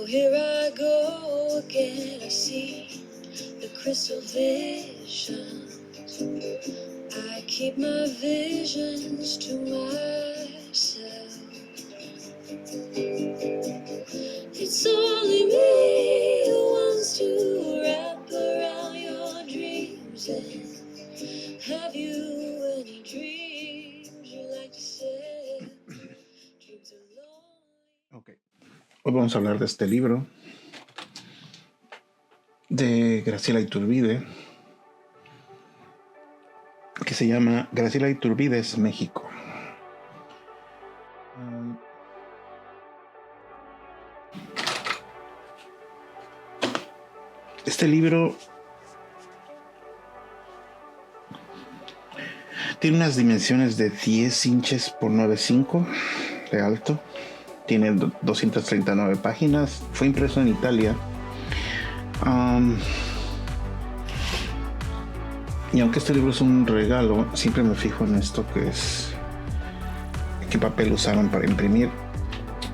here I go again. I see the crystal visions. I keep my visions to myself. It's only me who wants to wrap around your dreams. And have you any dreams you like to say? Dreams alone. Ok. Hoy vamos a hablar de este libro de Graciela Iturbide que se llama Graciela Iturbide's México. Este libro tiene unas dimensiones de 10 inches por 9,5 de alto. Tiene 239 páginas. Fue impreso en Italia. Y aunque este libro es un regalo, siempre me fijo en esto, que es qué papel usaron para imprimir.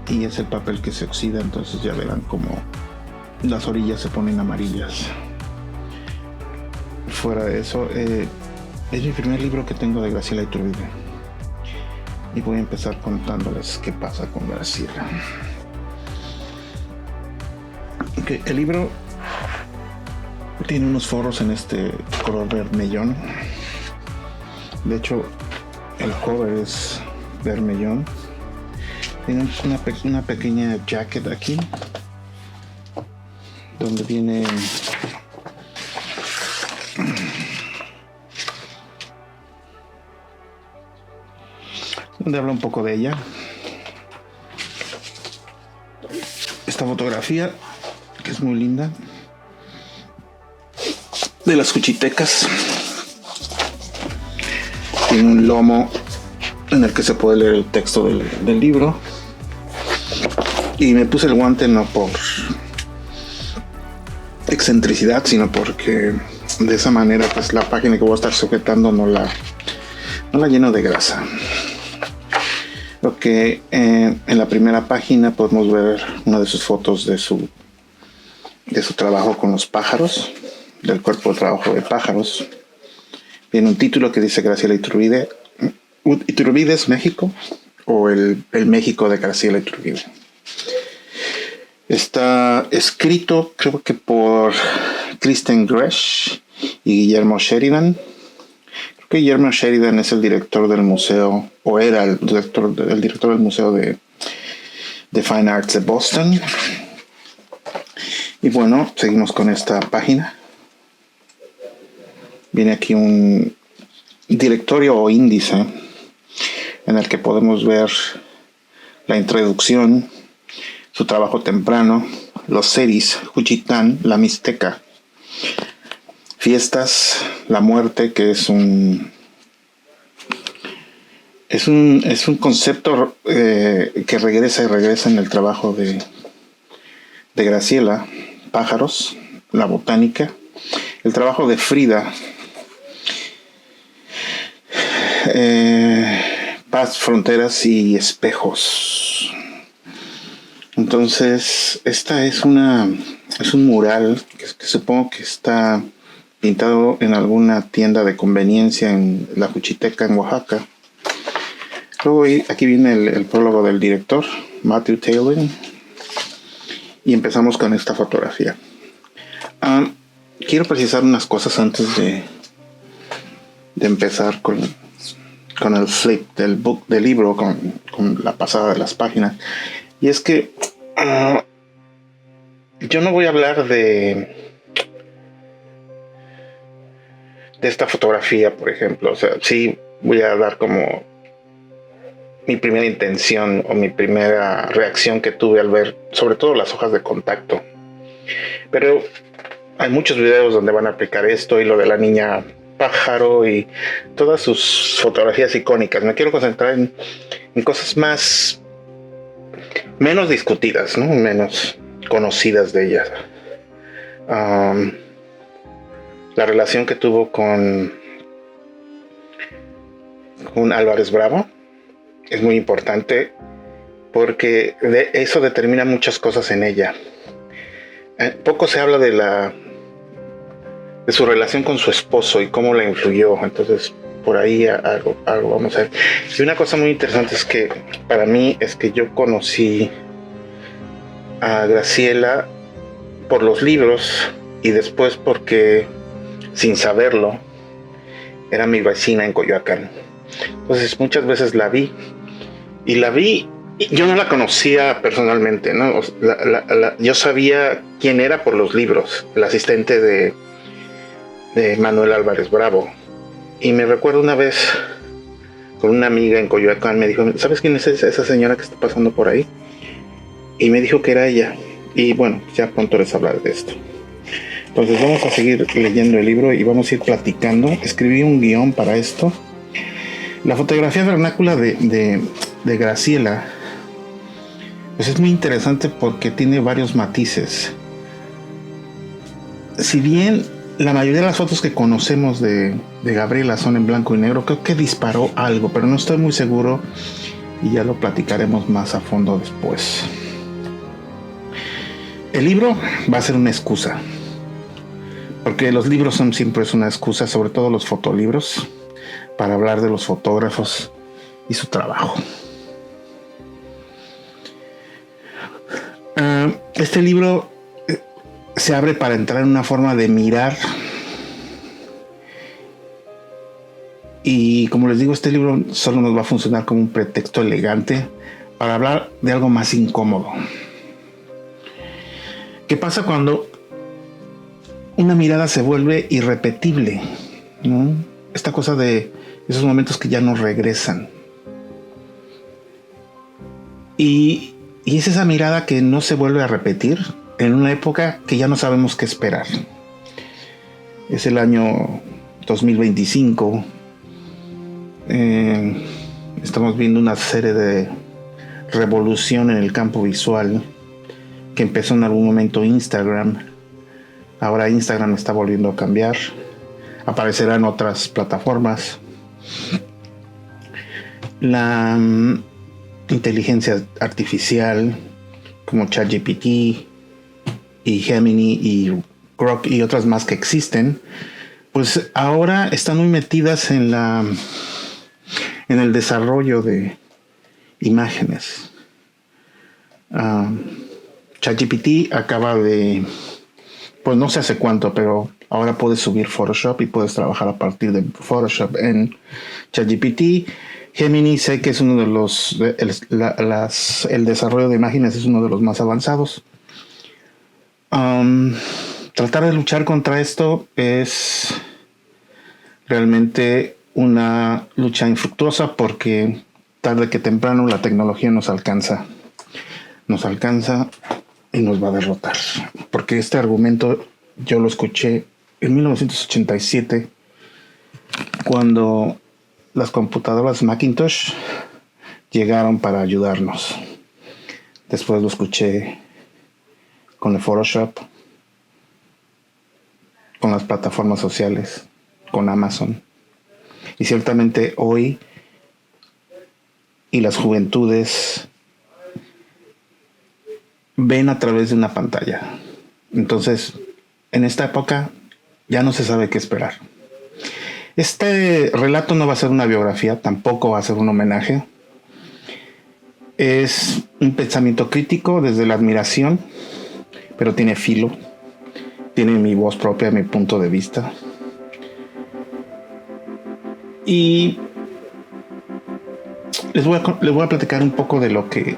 Y es el papel que se oxida, entonces ya verán como las orillas se ponen amarillas. Fuera de eso, es mi primer libro que tengo de Graciela Iturbide. Y voy a empezar contándoles qué pasa con Graciela. Okay, el libro tiene unos forros en este color vermellón. De hecho, el cover es vermellón. Tiene una pequeña jacket aquí, donde viene donde habla un poco de ella. Esta fotografía, que es muy linda, de las Juchitecas. Tiene un lomo en el que se puede leer el texto del libro. Y me puse el guante no por excentricidad, sino porque de esa manera pues la página que voy a estar sujetando no la lleno de grasa. Lo que en la primera página podemos ver una de sus fotos de su trabajo con los pájaros, del cuerpo de trabajo de pájaros. Viene un título que dice Graciela Iturbide, Iturbide's México, o el México de Graciela Iturbide. Está escrito, creo que por Kristen Gresh y Guillermo Sheridan. Creo que Guillermo Sheridan es el director del museo, o era el director del Museo de Fine Arts de Boston. Y bueno, seguimos con esta página. Viene aquí un directorio o índice en el que podemos ver la introducción, su trabajo temprano, los seris, Juchitán, la Mixteca, fiestas, la muerte, que es un concepto que regresa y regresa en el trabajo de Graciela, pájaros, la botánica, el trabajo de Frida, paz, fronteras y espejos. Entonces, esta es un mural que supongo que está pintado en alguna tienda de conveniencia en la Juchiteca en Oaxaca. Luego aquí viene el prólogo del director, Matthew Taylor, y empezamos con esta fotografía. Quiero precisar unas cosas antes de empezar con el flip del libro, con la pasada de las páginas. Y es que yo no voy a hablar de esta fotografía, por ejemplo. O sea, sí voy a dar como mi primera intención o mi primera reacción que tuve al ver, sobre todo las hojas de contacto. Pero hay muchos videos donde van a aplicar esto y lo de la niña pájaro y todas sus fotografías icónicas. Me quiero concentrar en cosas menos discutidas, ¿no? Menos conocidas de ellas. La relación que tuvo con Álvarez Bravo es muy importante porque eso determina muchas cosas en ella. poco se habla de su relación con su esposo y cómo la influyó. Entonces, por ahí algo vamos a ver. Y una cosa muy interesante es que para mí es que yo conocí a Graciela por los libros y después porque, sin saberlo, era mi vecina en Coyoacán. Entonces muchas veces la vi y yo no la conocía personalmente, ¿no? Yo sabía quién era por los libros, el asistente de Manuel Álvarez Bravo. Y me recuerdo una vez con una amiga en Coyoacán, me dijo, ¿sabes quién es esa señora que está pasando por ahí? Y me dijo que era ella. Y bueno, ya pronto les hablaré de esto. Entonces vamos a seguir leyendo el libro y vamos a ir platicando. Escribí un guión para esto. La fotografía vernácula de Graciela pues es muy interesante porque tiene varios matices. Si bien la mayoría de las fotos que conocemos de Gabriela son en blanco y negro, creo que disparó algo, pero no estoy muy seguro y ya lo platicaremos más a fondo después. El libro va a ser una excusa, porque los libros son siempre una excusa, sobre todo los fotolibros, para hablar de los fotógrafos y su trabajo. Este libro se abre para entrar en una forma de mirar. Y como les digo, este libro solo nos va a funcionar como un pretexto elegante para hablar de algo más incómodo. ¿Qué pasa cuando una mirada se vuelve irrepetible, ¿no? Esta cosa de esos momentos que ya no regresan. Y es esa mirada que no se vuelve a repetir en una época que ya no sabemos qué esperar. Es el año 2025. Estamos viendo una serie de revolución en el campo visual que empezó en algún momento Instagram. Ahora Instagram está volviendo a cambiar. Aparecerán otras plataformas. La inteligencia artificial como ChatGPT y Gemini y Grok y otras más que existen, pues ahora están muy metidas en el desarrollo de imágenes. ChatGPT acaba de, pues no sé hace cuánto, pero ahora puedes subir Photoshop y puedes trabajar a partir de Photoshop en ChatGPT. Gemini sé que es uno de los, el desarrollo de imágenes es uno de los más avanzados. Tratar de luchar contra esto es realmente una lucha infructuosa porque tarde que temprano la tecnología nos alcanza y nos va a derrotar. Porque este argumento yo lo escuché en 1987 cuando las computadoras Macintosh llegaron para ayudarnos. Después lo escuché con el Photoshop, con las plataformas sociales, con Amazon. Y ciertamente hoy y las juventudes ven a través de una pantalla. Entonces, en esta época ya no se sabe qué esperar. Este relato no va a ser una biografía, tampoco va a ser un homenaje. Es un pensamiento crítico desde la admiración, pero tiene filo, tiene mi voz propia, mi punto de vista. Y les voy a platicar un poco de lo que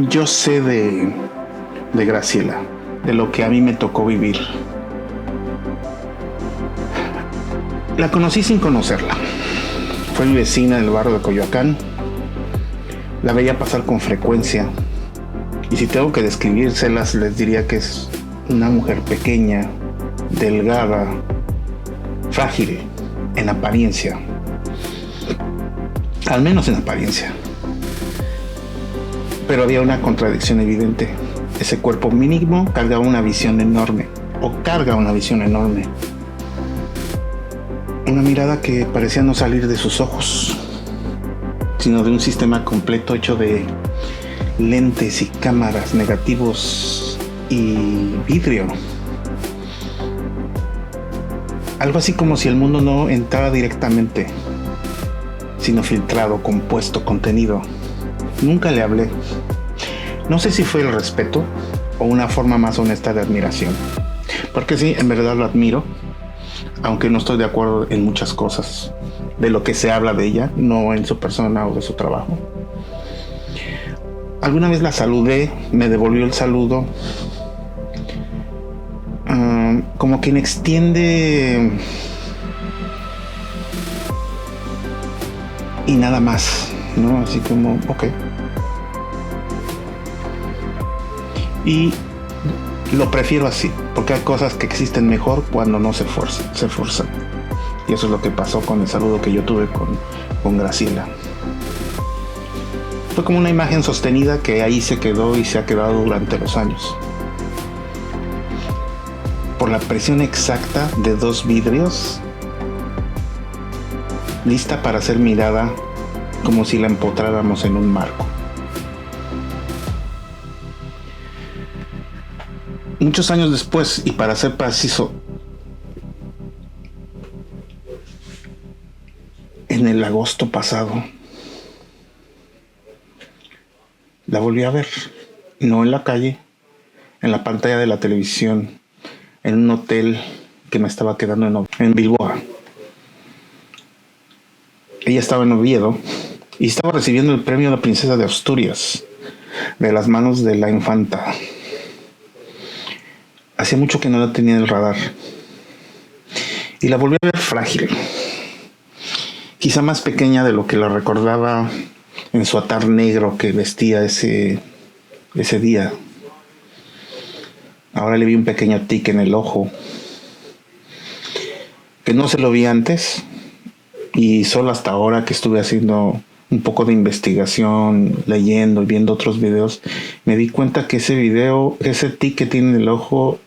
yo sé de Graciela, de lo que a mí me tocó vivir. La conocí sin conocerla. Fue mi vecina del barrio de Coyoacán. La veía pasar con frecuencia. Y si tengo que describírselas, les diría que es una mujer pequeña, delgada, frágil en apariencia. Al menos en apariencia. Pero había una contradicción evidente. Ese cuerpo mínimo carga una visión enorme. Una mirada que parecía no salir de sus ojos. sino de un sistema completo hecho de lentes y cámaras, negativos y vidrio. Algo así como si el mundo no entrara directamente, sino filtrado, compuesto, contenido. Nunca le hablé. No sé si fue el respeto o una forma más honesta de admiración. Porque sí, en verdad lo admiro, aunque no estoy de acuerdo en muchas cosas de lo que se habla de ella, no en su persona o de su trabajo. Alguna vez la saludé, me devolvió el saludo, como quien extiende y nada más, ¿no? Así como, ok. Y lo prefiero así, porque hay cosas que existen mejor cuando no se forzan. Y eso es lo que pasó con el saludo que yo tuve con Graciela. Fue como una imagen sostenida que ahí se quedó y se ha quedado durante los años. Por la presión exacta de 2 vidrios, lista para ser mirada como si la empotráramos en un marco. Muchos años después, y para ser preciso, en el agosto pasado, la volví a ver, no en la calle, en la pantalla de la televisión, en un hotel que me estaba quedando en Bilbao. Ella estaba en Oviedo y estaba recibiendo el premio de la princesa de Asturias de las manos de la infanta. Hacía mucho que no la tenía en el radar y la volví a ver frágil, quizá más pequeña de lo que la recordaba en su atar negro que vestía ese día. Ahora le vi un pequeño tic en el ojo que no se lo vi antes, y solo hasta ahora que estuve haciendo un poco de investigación, leyendo y viendo otros videos, me di cuenta que ese tic que tiene en el ojo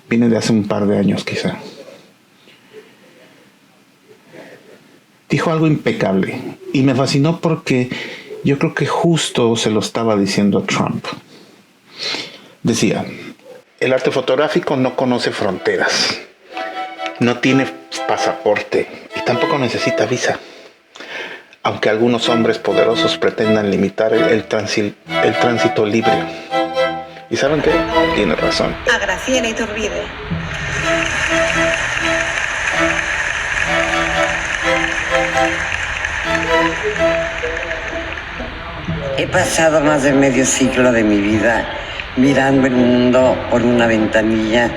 viene de hace un par de años quizá. Dijo algo impecable y me fascinó porque yo creo que justo se lo estaba diciendo a Trump. Decía, el arte fotográfico no conoce fronteras, no tiene pasaporte y tampoco necesita visa, aunque algunos hombres poderosos pretendan limitar el tránsito libre. ¿Y saben qué? Tiene razón. A Graciela Iturbide. He pasado más de medio siglo de mi vida mirando el mundo por una ventanilla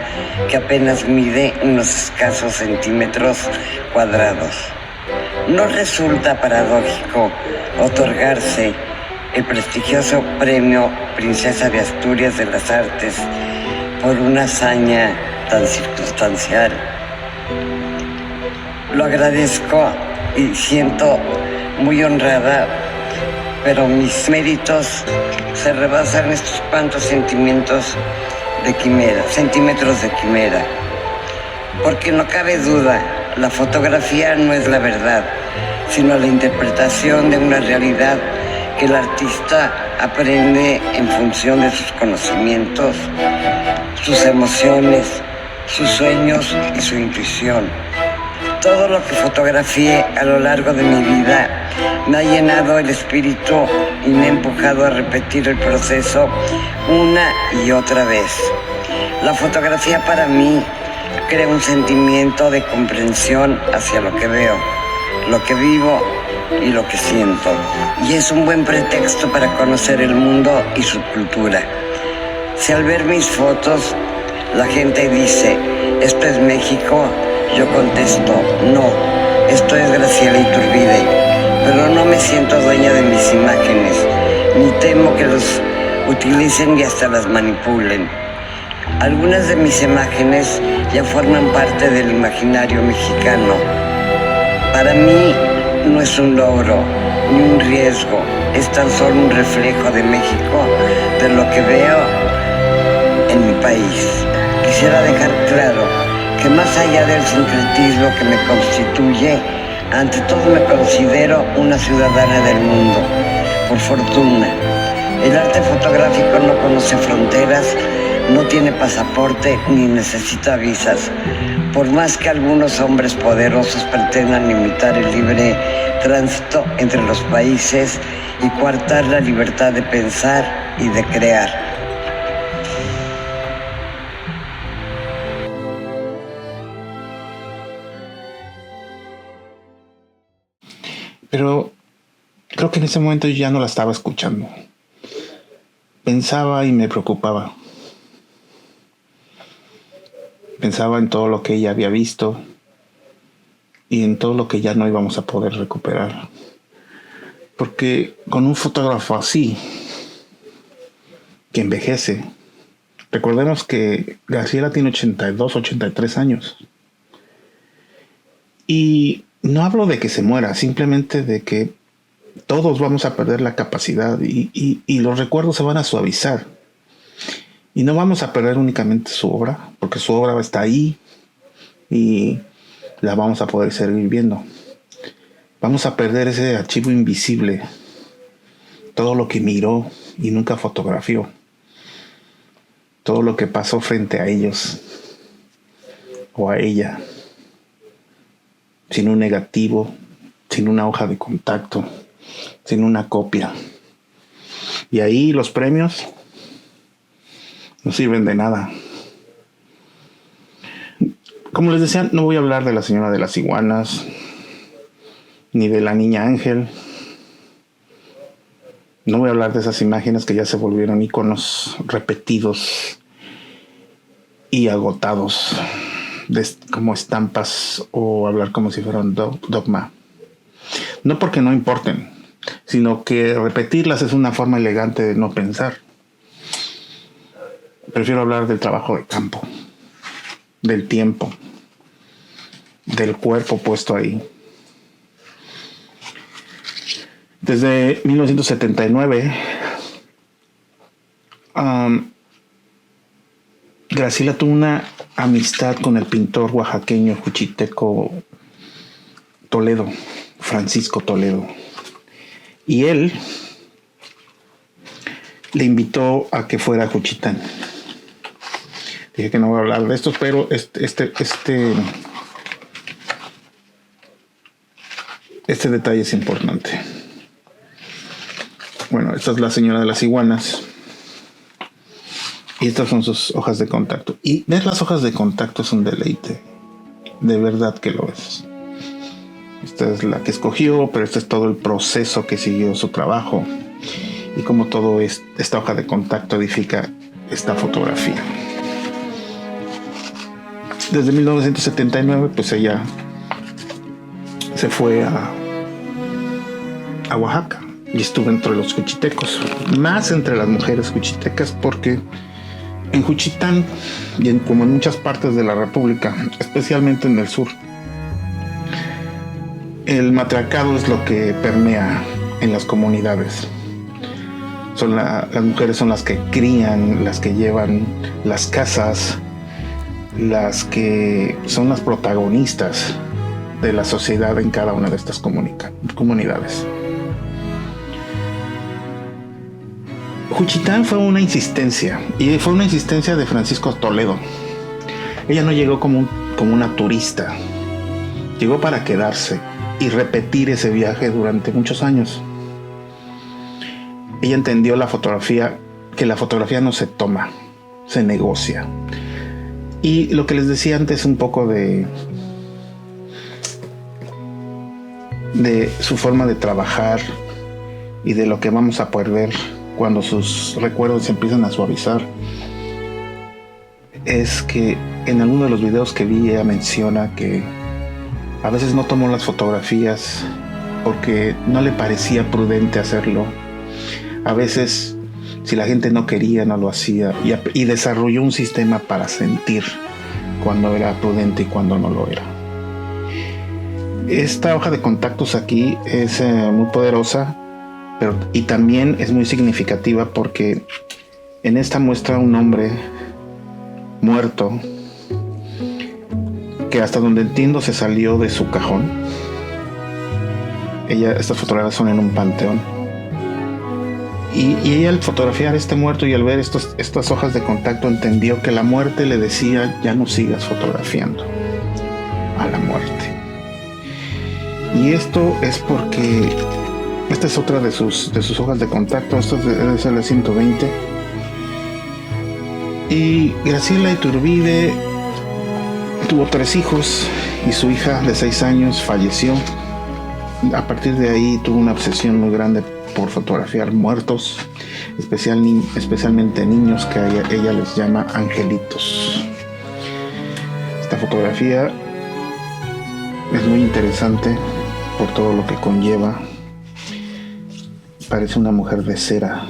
que apenas mide unos escasos centímetros cuadrados. ¿No resulta paradójico otorgarse el prestigioso premio Princesa de Asturias de las Artes por una hazaña tan circunstancial? Lo agradezco y siento muy honrada, pero mis méritos se rebasan estos cuantos centímetros de quimera. Porque no cabe duda, la fotografía no es la verdad, sino la interpretación de una realidad que el artista aprende en función de sus conocimientos, sus emociones, sus sueños y su intuición. Todo lo que fotografié a lo largo de mi vida me ha llenado el espíritu y me ha empujado a repetir el proceso una y otra vez. La fotografía para mí crea un sentimiento de comprensión hacia lo que veo, lo que vivo y lo que siento. Y es un buen pretexto para conocer el mundo y su cultura. Si al ver mis fotos la gente dice, ¿esto es México?, yo contesto, no, esto es Graciela Iturbide, pero no me siento dueña de mis imágenes, ni temo que los utilicen y hasta las manipulen. Algunas de mis imágenes ya forman parte del imaginario mexicano. Para mí no es un logro ni un riesgo, es tan solo un reflejo de México, de lo que veo en mi país. Quisiera dejar claro que más allá del sincretismo que me constituye, Ante todo me considero una ciudadana del mundo, por fortuna. El arte fotográfico no conoce fronteras, no tiene pasaporte ni necesita visas. Por más que algunos hombres poderosos pretendan limitar el libre tránsito entre los países y coartar la libertad de pensar y de crear. Pero creo que en ese momento yo ya no la estaba escuchando. Pensaba y me preocupaba. Pensaba en todo lo que ella había visto y en todo lo que ya no íbamos a poder recuperar. Porque con un fotógrafo así, que envejece, recordemos que Graciela tiene 82, 83 años. Y no hablo de que se muera, simplemente de que todos vamos a perder la capacidad y los recuerdos se van a suavizar. Y no vamos a perder únicamente su obra, porque su obra está ahí y la vamos a poder seguir viendo. Vamos a perder ese archivo invisible, todo lo que miró y nunca fotografió, todo lo que pasó frente a ellos o a ella, sin un negativo, sin una hoja de contacto, sin una copia. Y ahí los premios no sirven de nada. Como les decía, no voy a hablar de la señora de las iguanas, ni de la niña Ángel. No voy a hablar de esas imágenes que ya se volvieron íconos repetidos y agotados, como estampas, o hablar como si fueran dogma. No porque no importen, sino que repetirlas es una forma elegante de no pensar. Prefiero hablar del trabajo de campo, del tiempo, del cuerpo puesto ahí. Desde 1979, Graciela tuvo una amistad con el pintor oaxaqueño juchiteco Toledo, Francisco Toledo. Y él le invitó a que fuera a Juchitán. Dije que no voy a hablar de estos, pero este detalle es importante. Bueno, esta es la señora de las iguanas. Y estas son sus hojas de contacto. Y ver las hojas de contacto es un deleite. De verdad que lo es. Esta es la que escogió, pero este es todo el proceso que siguió su trabajo. Y cómo todo esta hoja de contacto edifica esta fotografía. Desde 1979, pues ella se fue a Oaxaca y estuvo entre los juchitecos, más entre las mujeres juchitecas, porque en Juchitán, como en muchas partes de la República, especialmente en el sur, el matriarcado es lo que permea en las comunidades. Las mujeres son las que crían, las que llevan las casas, las que son las protagonistas de la sociedad en cada una de estas comunidades. Juchitán fue una insistencia, y fue una insistencia de Francisco Toledo. Ella no llegó como una turista, llegó para quedarse y repetir ese viaje durante muchos años. Ella entendió que la fotografía no se toma, se negocia. Y lo que les decía antes, un poco de su forma de trabajar y de lo que vamos a poder ver cuando sus recuerdos se empiezan a suavizar, es que en alguno de los videos que vi ella menciona que a veces no tomó las fotografías porque no le parecía prudente hacerlo. A veces, si la gente no quería, no lo hacía, y desarrolló un sistema para sentir cuando era prudente y cuando no lo era. Esta hoja de contactos aquí es muy poderosa, y también es muy significativa porque en esta muestra un hombre muerto que, hasta donde entiendo, se salió de su cajón Estas fotografías son en un panteón. Y ella, al fotografiar este muerto y al ver estas hojas de contacto, entendió que la muerte le decía: ya no sigas fotografiando a la muerte. Y esto es porque esta es otra de sus hojas de contacto. Esto debe ser la 120. Y Graciela Iturbide tuvo 3 hijos y su hija de 6 años falleció. A partir de ahí tuvo una obsesión muy grande por fotografiar muertos, especialmente niños, que ella les llama angelitos. Esta fotografía es muy interesante por todo lo que conlleva. Parece una mujer de cera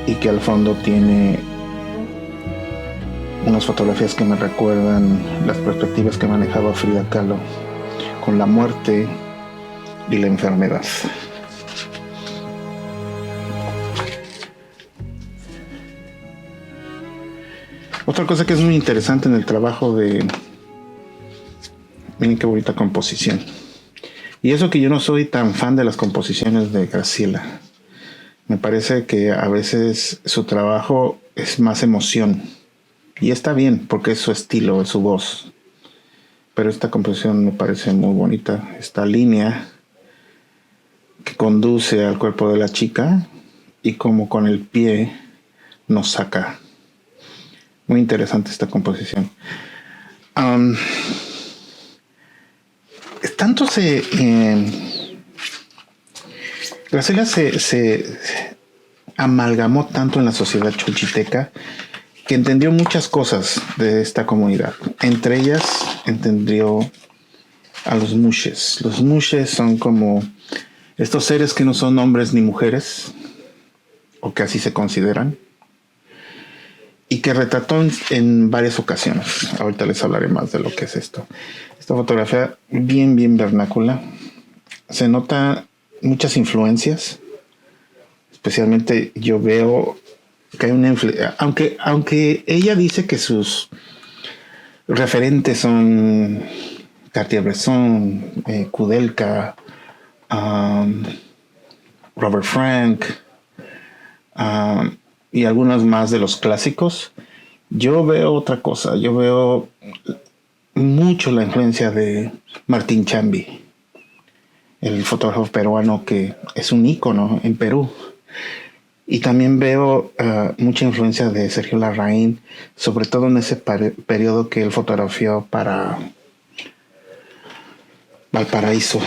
y que al fondo tiene unas fotografías que me recuerdan las perspectivas que manejaba Frida Kahlo con la muerte y la enfermedad. Otra cosa que es muy interesante en el trabajo de... Miren qué bonita composición. Y eso que yo no soy tan fan de las composiciones de Graciela. Me parece que a veces su trabajo es más emoción. Y está bien, porque es su estilo, es su voz. Pero esta composición me parece muy bonita. Esta línea que conduce al cuerpo de la chica y como con el pie nos saca. Muy interesante esta composición. Tanto Graciela se amalgamó tanto en la sociedad cholchiteca que entendió muchas cosas de esta comunidad. Entre ellas entendió a los mushes. Los mushes son como estos seres que no son hombres ni mujeres, o que así se consideran, y que retrató en varias ocasiones. Ahorita les hablaré más de lo que es esto. Esta fotografía bien vernácula. Se nota muchas influencias. Especialmente yo veo que hay una influencia. Aunque ella dice que sus referentes son Cartier-Bresson, Kudelka, Robert Frank, y algunos más de los clásicos, yo veo otra cosa. Yo veo mucho la influencia de Martín Chambi, el fotógrafo peruano que es un ícono en Perú. Y también veo mucha influencia de Sergio Larraín, sobre todo en ese periodo que él fotografió para Valparaíso.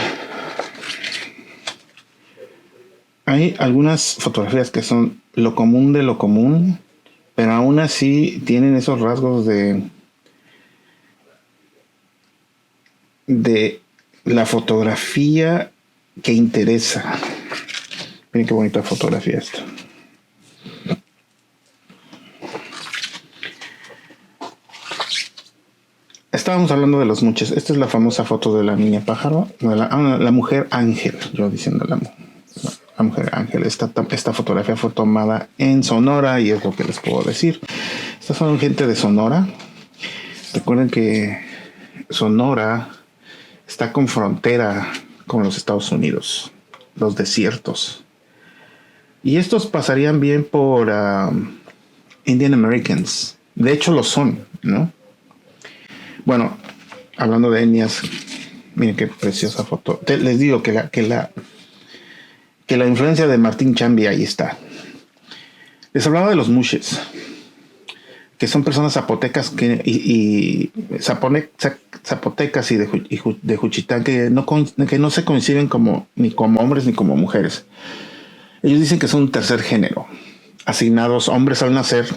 Hay algunas fotografías que son lo común de lo común, pero aún así tienen esos rasgos de la fotografía que interesa. Miren qué bonita fotografía esta. Estábamos hablando de los muches. Esta es la famosa foto de la niña pájaro, de la mujer ángel, yo diciendo la mujer ángel. Esta fotografía fue tomada en Sonora y es lo que les puedo decir. Estas son gente de Sonora. Recuerden que Sonora está con frontera con los Estados Unidos, los desiertos. Y estos pasarían bien por Indian Americans. De hecho lo son, ¿no? Bueno, hablando de etnias, miren qué preciosa foto. Les digo que la influencia de Martín Chambi ahí está. Les hablaba de los mushes, que son personas zapotecas zapotecas y de Juchitán que no se conciben ni como hombres ni como mujeres. Ellos dicen que son un tercer género, asignados hombres al nacer.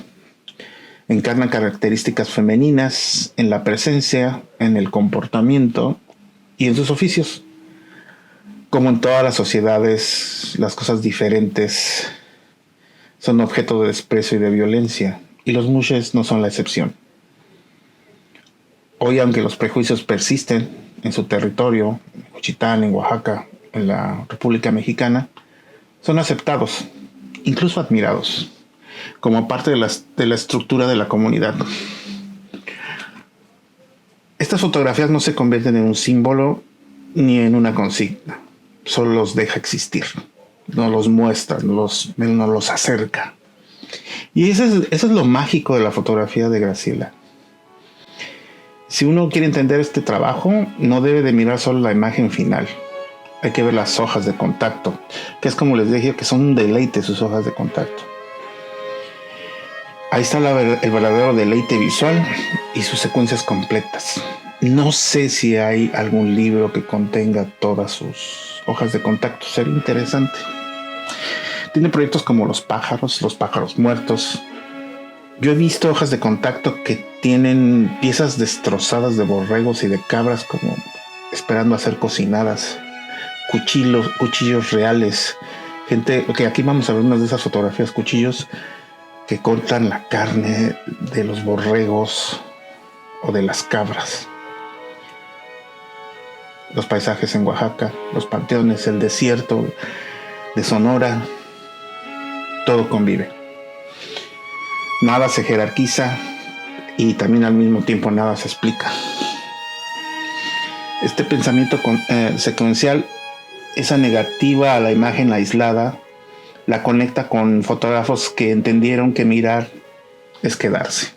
Encarnan características femeninas en la presencia, en el comportamiento y en sus oficios. Como en todas las sociedades, las cosas diferentes son objeto de desprecio y de violencia, y los mushes no son la excepción. Hoy, aunque los prejuicios persisten en su territorio, en Juchitán, en Oaxaca, en la República Mexicana, son aceptados, incluso admirados, como parte de la estructura de la comunidad. Estas fotografías no se convierten en un símbolo ni en una consigna, solo los deja existir, no los muestra, no los acerca. Y eso es lo mágico de la fotografía de Graciela. Si uno quiere entender este trabajo, no debe de mirar solo la imagen final. Hay que ver las hojas de contacto, que es como les dije, que son un deleite sus hojas de contacto. Ahí está el verdadero deleite visual y sus secuencias completas. No sé si hay algún libro que contenga todas sus hojas de contacto. Sería interesante. Tiene proyectos como los pájaros muertos. Yo he visto hojas de contacto que tienen piezas destrozadas de borregos y de cabras como esperando a ser cocinadas. Cuchillos reales. Aquí vamos a ver unas de esas fotografías, cuchillos que cortan la carne de los borregos o de las cabras. Los paisajes en Oaxaca, los panteones, el desierto de Sonora, todo convive. Nada se jerarquiza y también al mismo tiempo nada se explica. Este pensamiento secuencial, esa negativa a la imagen aislada, la conecta con fotógrafos que entendieron que mirar es quedarse,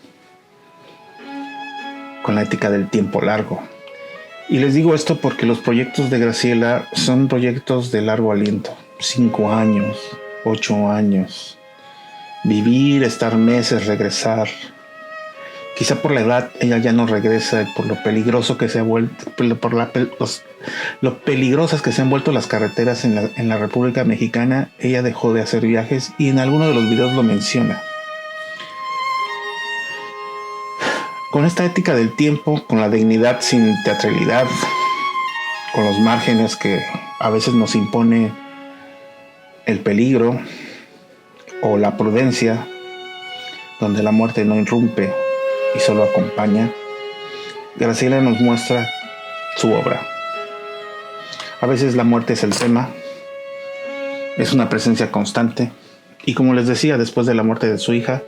con la ética del tiempo largo. Y les digo esto porque los proyectos de Graciela son proyectos de largo aliento, 5 años, 8 años. Vivir, estar meses, regresar. Quizá por la edad ella ya no regresa, por lo peligroso que se ha vuelto, lo peligrosas que se han vuelto las carreteras en la República Mexicana. Ella dejó de hacer viajes y en alguno de los videos lo menciona. Con esta ética del tiempo, con la dignidad sin teatralidad, con los márgenes que a veces nos impone el peligro o la prudencia, donde la muerte no irrumpe y solo acompaña, Graciela nos muestra su obra. A veces la muerte es el tema, es una presencia constante, y como les decía, después de la muerte de su hija,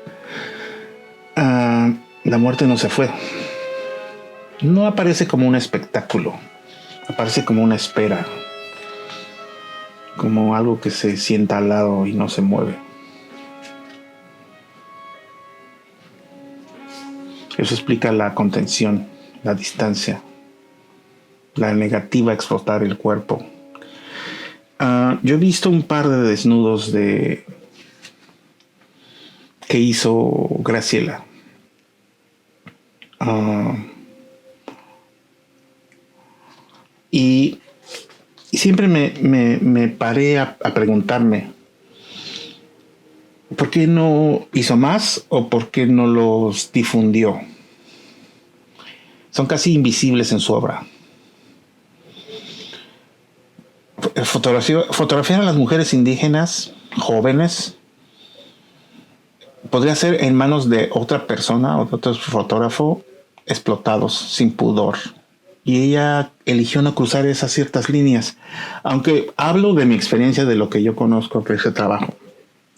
la muerte no se fue. No aparece como un espectáculo, aparece como una espera, como algo que se sienta al lado y no se mueve. Eso explica la contención, la distancia, la negativa a explotar el cuerpo. Yo he visto un par de desnudos que hizo Graciela. Y siempre me paré a preguntarme, ¿por qué no hizo más o por qué no los difundió? Son casi invisibles en su obra. Fotografiar a las mujeres indígenas jóvenes podría ser en manos de otra persona o de otro fotógrafo, explotados sin pudor. Y ella eligió no cruzar esas ciertas líneas. Aunque hablo de mi experiencia, de lo que yo conozco de ese trabajo.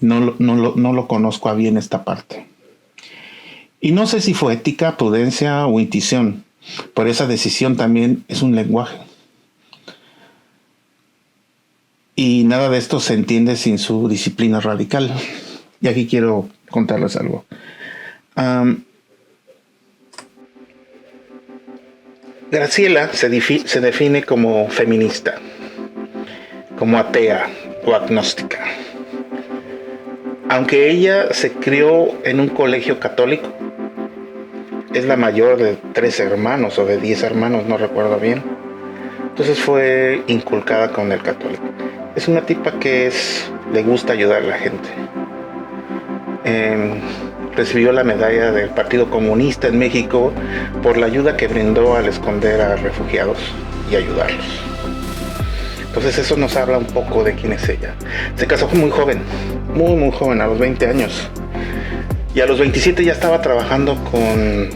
No lo conozco a bien esta parte. Y no sé si fue ética, prudencia o intuición. Por esa decisión también es un lenguaje. Y nada de esto se entiende sin su disciplina radical. Y aquí quiero contarles algo. Graciela se define como feminista, como atea o agnóstica. Aunque ella se crió en un colegio católico, es la mayor de 3 hermanos o de 10 hermanos, no recuerdo bien. Entonces fue inculcada con el católico. Es una tipa que le gusta ayudar a la gente. Recibió la medalla del Partido Comunista en México por la ayuda que brindó al esconder a refugiados y ayudarlos. Entonces eso nos habla un poco de quién es ella. Se casó muy joven, muy joven, a los 20 años. Y a los 27 ya estaba trabajando con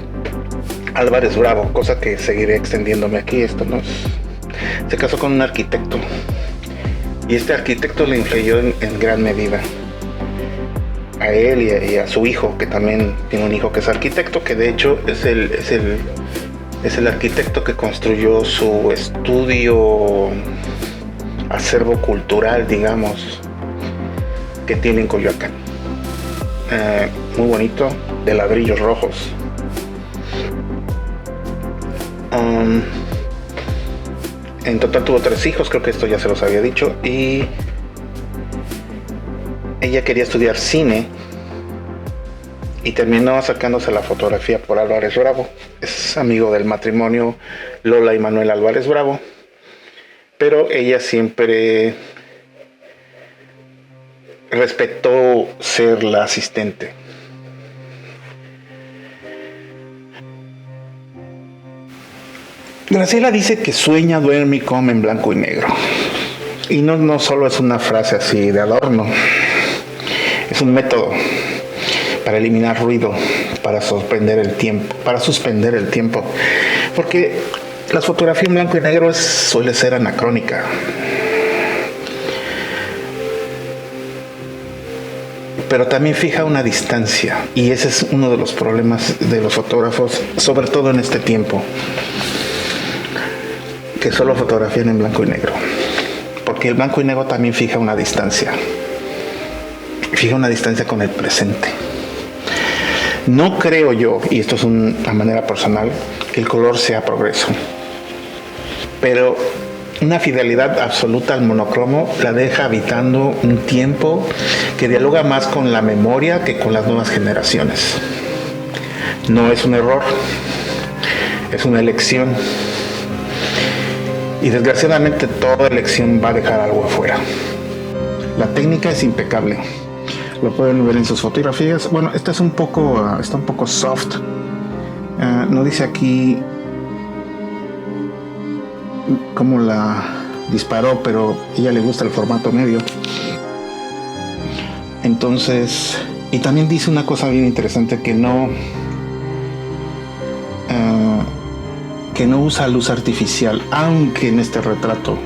Álvarez Bravo, cosa que seguiré extendiéndome aquí. Se casó con un arquitecto. Y este arquitecto le influyó en gran medida a él y a su hijo, que también tiene un hijo que es arquitecto, que de hecho es el Es el arquitecto que construyó su estudio, acervo cultural, digamos, que tiene en Coyoacán. Muy bonito, de ladrillos rojos. En total tuvo 3 hijos, creo que esto ya se los había dicho, y ella quería estudiar cine y terminó acercándose a la fotografía por Álvarez Bravo. Es amigo del matrimonio Lola y Manuel Álvarez Bravo, pero ella siempre respetó ser la asistente. Graciela dice que sueña, duerme y come en blanco y negro. Y no solo es una frase así de adorno, es un método para eliminar ruido, para suspender el tiempo, porque la fotografía en blanco y negro suele ser anacrónica. Pero también fija una distancia, y ese es uno de los problemas de los fotógrafos, sobre todo en este tiempo, que solo fotografían en blanco y negro, porque el blanco y negro también fija una distancia con el presente. No creo yo, y esto es una manera personal, que el color sea progreso, pero una fidelidad absoluta al monocromo la deja habitando un tiempo que dialoga más con la memoria que con las nuevas generaciones. No es un error, es una elección. Y desgraciadamente toda elección va a dejar algo afuera. La técnica es impecable. Lo pueden ver en sus fotografías. Bueno, esta es está un poco soft. No dice aquí cómo la disparó, pero a ella le gusta el formato medio. Entonces, y también dice una cosa bien interesante, que no usa luz artificial, aunque en este retrato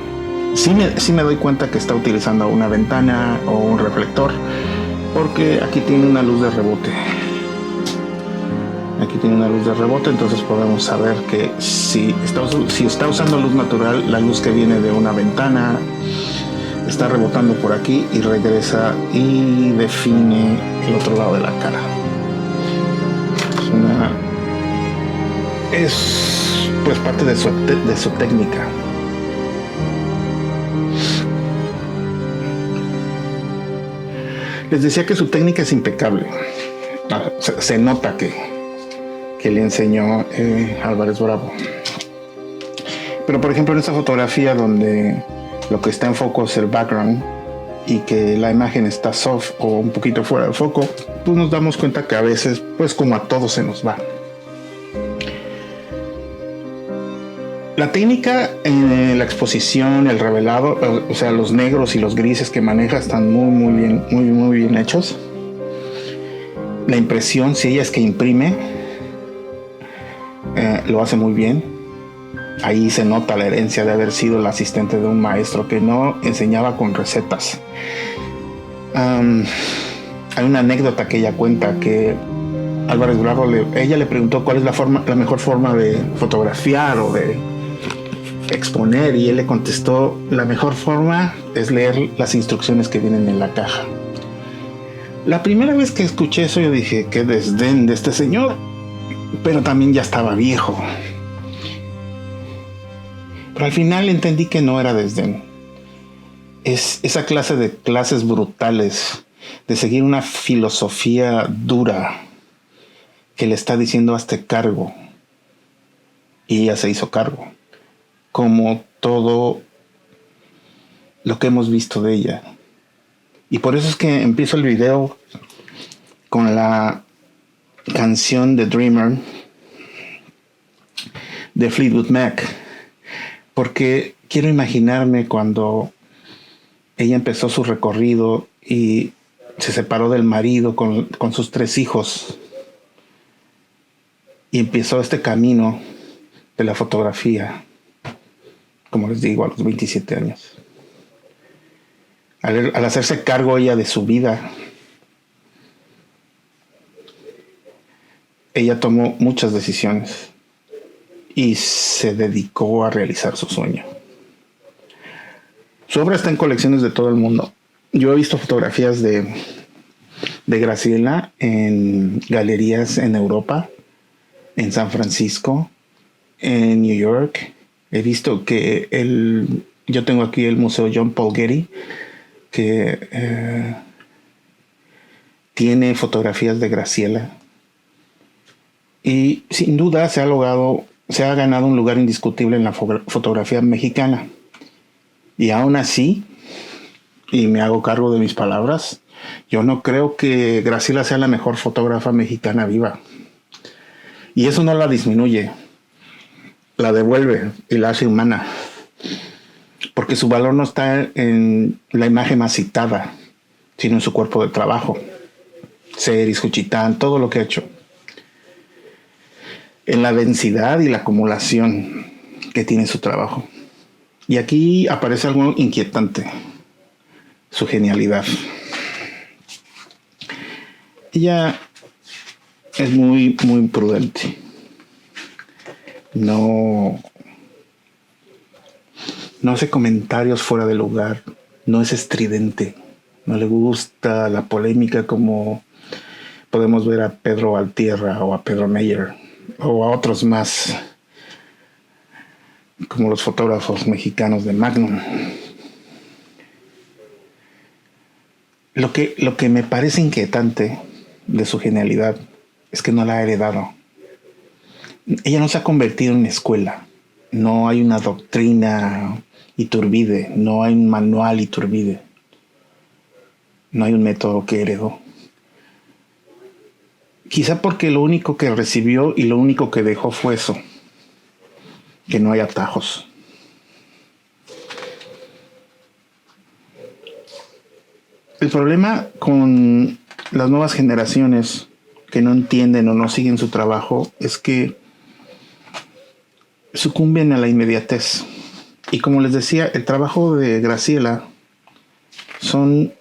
sí me doy cuenta que está utilizando una ventana o un reflector, porque aquí tiene una luz de rebote. Entonces podemos saber que si está usando luz natural, la luz que viene de una ventana está rebotando por aquí y regresa y define el otro lado de la cara. Es pues parte de su técnica. Les decía que su técnica es impecable. Se nota que le enseñó Álvarez Bravo. Pero por ejemplo en esta fotografía donde lo que está en foco es el background y que la imagen está soft o un poquito fuera de foco, pues nos damos cuenta que a veces, pues como a todos se nos va. La técnica en la exposición, el revelado, o sea, los negros y los grises que maneja están muy bien hechos. La impresión, si ella es que imprime, lo hace muy bien. Ahí se nota la herencia de haber sido el asistente de un maestro que no enseñaba con recetas. Hay una anécdota que ella cuenta que Álvarez Bravo ella le preguntó cuál es la mejor forma de fotografiar o de exponer, y él le contestó: la mejor forma es leer las instrucciones que vienen en la caja. La primera vez que escuché eso yo dije: qué desdén de este señor, pero también ya estaba viejo. Pero al final entendí que no era desdén, es esa clase de clases brutales de seguir una filosofía dura que le está diciendo: hazte cargo, y ella se hizo cargo, como todo lo que hemos visto de ella. Y por eso es que empiezo el video con la canción de Dreamer de Fleetwood Mac, porque quiero imaginarme cuando ella empezó su recorrido y se separó del marido con sus 3 hijos y empezó este camino de la fotografía, como les digo, a los 27 años. Al hacerse cargo ella de su vida, ella tomó muchas decisiones y se dedicó a realizar su sueño. Su obra está en colecciones de todo el mundo. Yo he visto fotografías de Graciela en galerías en Europa, en San Francisco, en New York. He visto que yo tengo aquí el Museo John Paul Getty, que tiene fotografías de Graciela. Y sin duda se ha ganado un lugar indiscutible en la fotografía mexicana. Y aún así, y me hago cargo de mis palabras, yo no creo que Graciela sea la mejor fotógrafa mexicana viva. Y eso no la disminuye, la devuelve y la hace humana. Porque su valor no está en la imagen más citada, sino en su cuerpo de trabajo. Ceris, Juchitán, todo lo que ha hecho. En la densidad y la acumulación que tiene su trabajo. Y aquí aparece algo inquietante, su genialidad. Ella es muy, muy prudente. No hace comentarios fuera de lugar, no es estridente, no le gusta la polémica como podemos ver a Pedro Valtierra o a Pedro Meyer o a otros más, como los fotógrafos mexicanos de Magnum. Lo que me parece inquietante de su genialidad es que no la ha heredado. Ella no se ha convertido en una escuela. No hay una doctrina Iturbide, no hay un manual Iturbide. No hay un método que heredó. Quizá porque lo único que recibió y lo único que dejó fue eso. Que no hay atajos. El problema con las nuevas generaciones que no entienden o no siguen su trabajo es que sucumben a la inmediatez. Y como les decía, el trabajo de Graciela son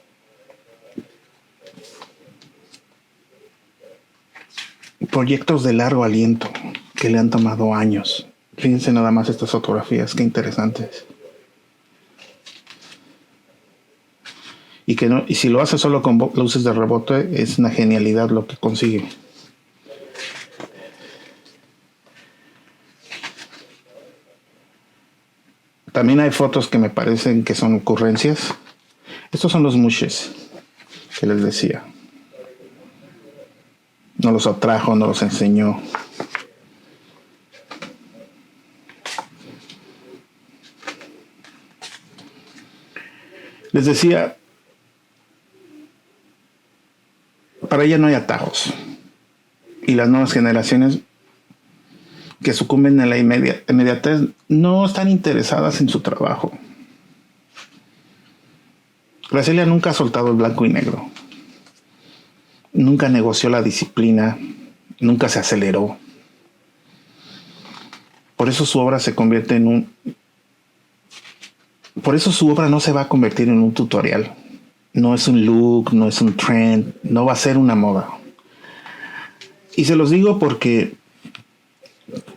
proyectos de largo aliento que le han tomado años. Fíjense nada más estas fotografías, qué interesantes. Y si lo hace solo con luces de rebote, es una genialidad lo que consigue. También hay fotos que me parecen que son ocurrencias. Estos son los mushes que les decía. No los atrajo, no los enseñó. Les decía, para ella no hay atajos. Y las nuevas generaciones que sucumben a la inmediatez no están interesadas en su trabajo. Graciela nunca ha soltado el blanco y negro. Nunca negoció la disciplina. Nunca se aceleró. Por eso su obra se convierte en Por eso su obra no se va a convertir en un tutorial. No es un look, no es un trend, no va a ser una moda. Y se los digo porque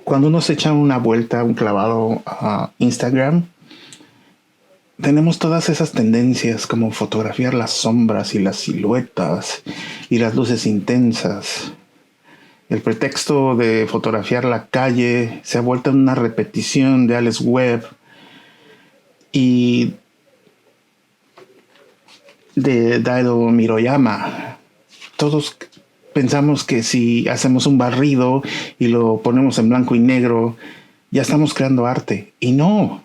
cuando uno se echa una vuelta, un clavado a Instagram, tenemos todas esas tendencias como fotografiar las sombras y las siluetas y las luces intensas. El pretexto de fotografiar la calle se ha vuelto una repetición de Alex Webb y de Daido Miroyama. Todos pensamos que si hacemos un barrido y lo ponemos en blanco y negro, ya estamos creando arte. Y no.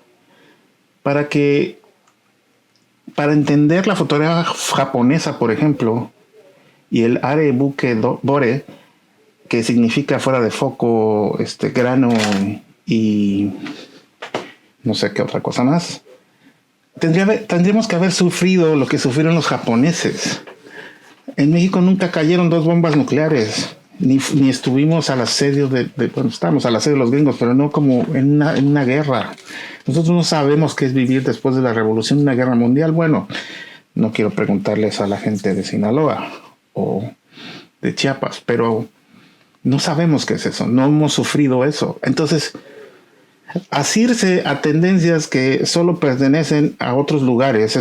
Para entender la fotografía japonesa, por ejemplo, y el are buke bore, que significa fuera de foco, grano y no sé qué otra cosa más, tendríamos que haber sufrido lo que sufrieron los japoneses. En México nunca cayeron 2 bombas nucleares, ni estuvimos al asedio bueno, estábamos al asedio de los gringos, pero no como en una guerra. Nosotros no sabemos qué es vivir después de la revolución de una guerra mundial. Bueno, no quiero preguntarles a la gente de Sinaloa o de Chiapas, pero no sabemos qué es eso, no hemos sufrido eso. Entonces, asirse a tendencias que solo pertenecen a otros lugares.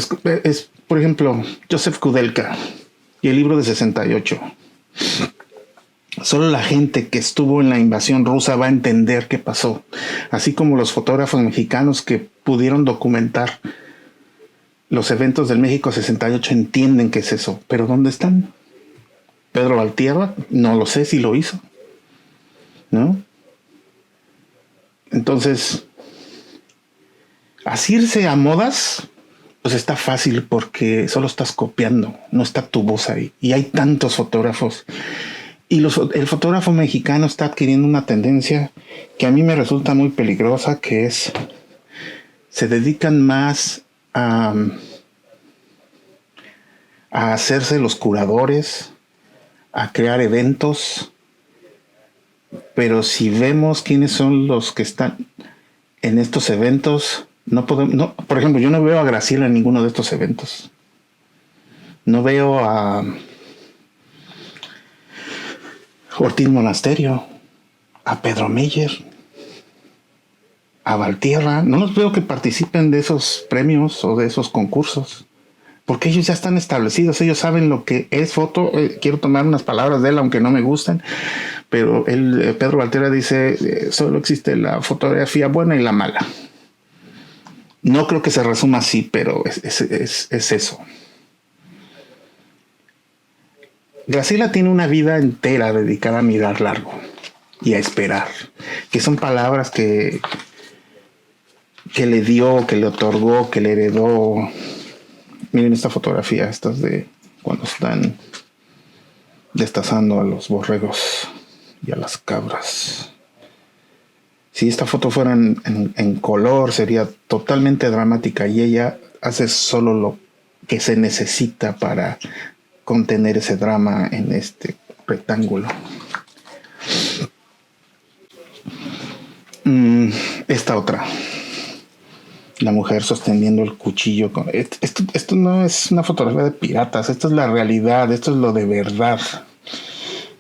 Por ejemplo, Joseph Kudelka y el libro de 68. Solo la gente que estuvo en la invasión rusa va a entender qué pasó, así como los fotógrafos mexicanos que pudieron documentar los eventos del México 68 entienden qué es eso. Pero ¿dónde están? Pedro Valtierra, no lo sé si lo hizo, ¿no? Entonces, asirse a modas, pues está fácil porque solo estás copiando, no está tu voz ahí. Y hay tantos fotógrafos. Y el fotógrafo mexicano está adquiriendo una tendencia que a mí me resulta muy peligrosa, que es, se dedican más a hacerse los curadores, a crear eventos. Pero si vemos quiénes son los que están en estos eventos, no podemos, no, por ejemplo, yo no veo a Graciela en ninguno de estos eventos. No veo a Ortiz Monasterio, a Pedro Meyer, a Valtierra. No los veo que participen de esos premios o de esos concursos, porque ellos ya están establecidos, ellos saben lo que es foto. Quiero tomar unas palabras de él, aunque no me gustan, pero Pedro Valtierra dice, solo existe la fotografía buena y la mala. No creo que se resuma así, pero es eso. Graciela tiene una vida entera dedicada a mirar largo y a esperar, que son palabras que le dio, que le otorgó, que le heredó. Miren esta fotografía, estas de cuando están destazando a los borregos y a las cabras. Si esta foto fuera en color, sería totalmente dramática, y ella hace solo lo que se necesita para contener ese drama en este rectángulo. Esta otra, la mujer sosteniendo el cuchillo. Esto no es una fotografía de piratas, esto es la realidad, esto es lo de verdad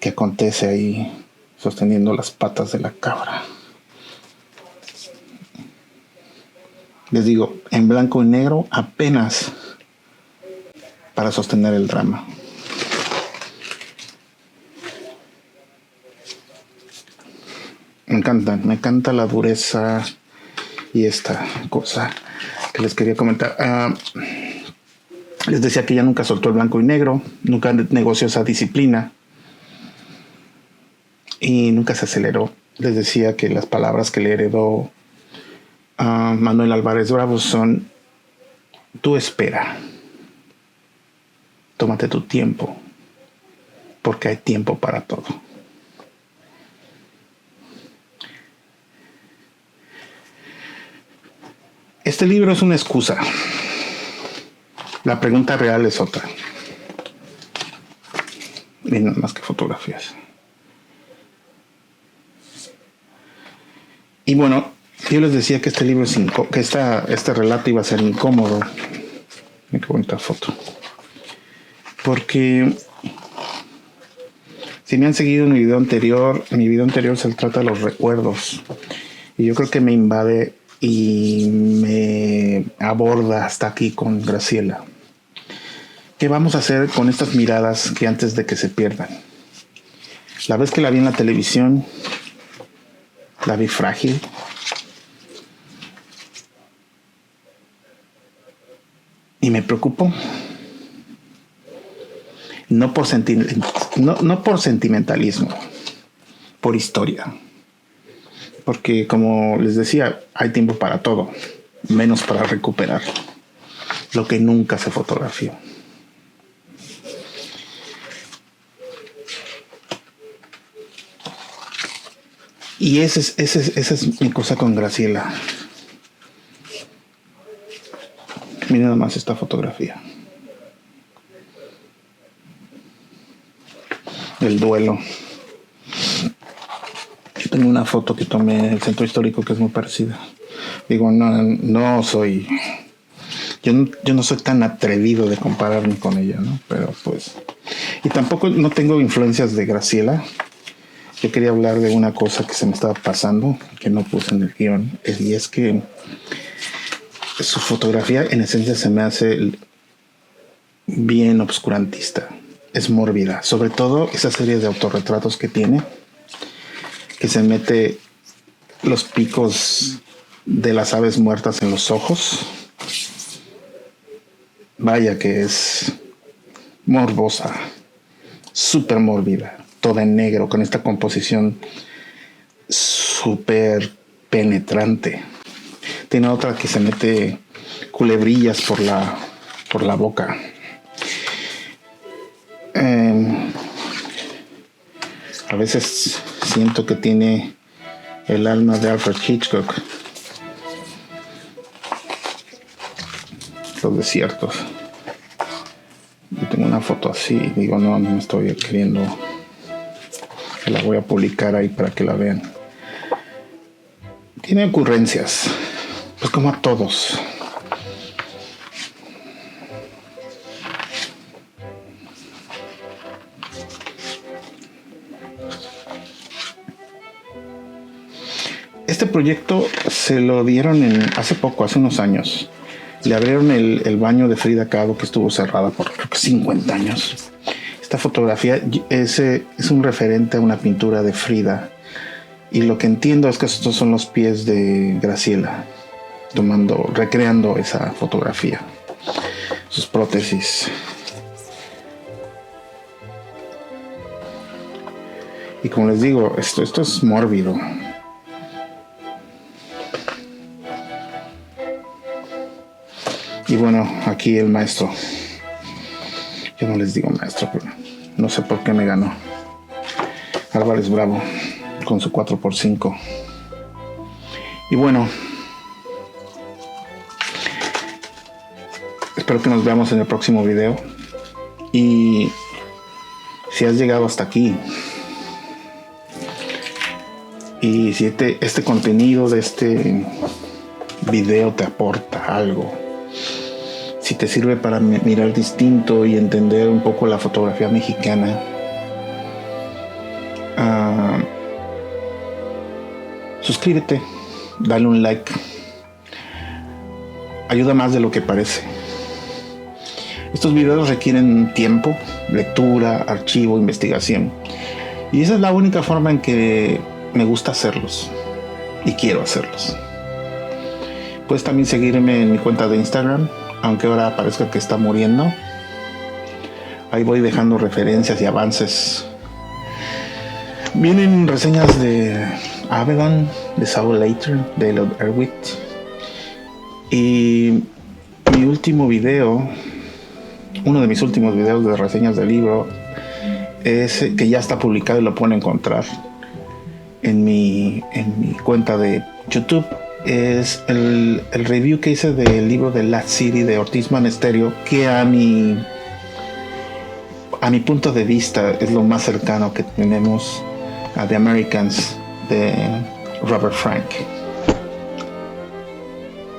que acontece ahí, sosteniendo las patas de la cabra. Les digo, en blanco y negro, apenas para sostener el drama. Me encanta la dureza y esta cosa que les quería comentar. Les decía que ella nunca soltó el blanco y negro, nunca negoció esa disciplina y nunca se aceleró. Les decía que las palabras que le heredó a Manuel Álvarez Bravo son: tú espera, tómate tu tiempo, porque hay tiempo para todo. Este libro es una excusa. La pregunta real es otra. Miren más que fotografías. Y bueno, yo les decía que este libro es que este relato iba a ser incómodo. Miren qué bonita foto. Porque si me han seguido en mi video anterior se trata de los recuerdos. Y yo creo que me invade y me aborda hasta aquí con Graciela. ¿Qué vamos a hacer con estas miradas que antes de que se pierdan? La vez que la vi en la televisión, la vi frágil. Y me preocupó. No por sentimentalismo, por historia. Porque, como les decía, hay tiempo para todo, menos para recuperar lo que nunca se fotografió. Y esa es mi cosa con Graciela. Miren nada más esta fotografía. El duelo. Yo tengo una foto que tomé en el centro histórico que es muy parecida. Digo, no soy... Yo no soy tan atrevido de compararme con ella, ¿no? Pero pues... Y tampoco no tengo influencias de Graciela. yo quería hablar de una cosa que se me estaba pasando, que no puse en el guión, y es que su fotografía en esencia se me hace bien obscurantista, es mórbida, sobre todo esa serie de autorretratos que tiene, que se mete los picos de las aves muertas en los ojos. Vaya que es morbosa, súper mórbida, toda en negro, con esta composición súper penetrante. Tiene otra que se mete culebrillas por la boca. A veces siento que tiene el alma de Alfred Hitchcock. Los desiertos. Yo tengo una foto así y digo, no me estoy queriendo, que la voy a publicar ahí para que la vean. Tiene ocurrencias, pues como a todos. Este proyecto se lo dieron hace unos años. Le abrieron el baño de Frida Kahlo, que estuvo cerrada por creo que 50 años. Esta fotografía es un referente a una pintura de Frida. Y lo que entiendo es que estos son los pies de Graciela, recreando esa fotografía, sus prótesis. Y como les digo, esto es mórbido. Y bueno, aquí el maestro. Yo no les digo maestro, pero no sé por qué me ganó. Álvarez Bravo con su 4x5. Y bueno, espero que nos veamos en el próximo video. Y si has llegado hasta aquí y si este contenido de este video te aporta algo, si te sirve para mirar distinto y entender un poco la fotografía mexicana, suscríbete, dale un like, ayuda más de lo que parece. Estos videos requieren tiempo, lectura, archivo, investigación, y esa es la única forma en que me gusta hacerlos y quiero hacerlos. Puedes también seguirme en mi cuenta de Instagram, aunque ahora parezca que está muriendo. Ahí voy dejando referencias y avances. Vienen reseñas de Avedon, de Saul Leiter, de Lord Erwitt. Y mi último video, uno de mis últimos videos de reseñas del libro, es que ya está publicado y lo pueden encontrar en mi cuenta de YouTube. Es el review que hice del libro de Last City de Ortiz Monesterio, que a mi punto de vista es lo más cercano que tenemos a The Americans de Robert Frank.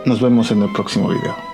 Nos vemos en el próximo video.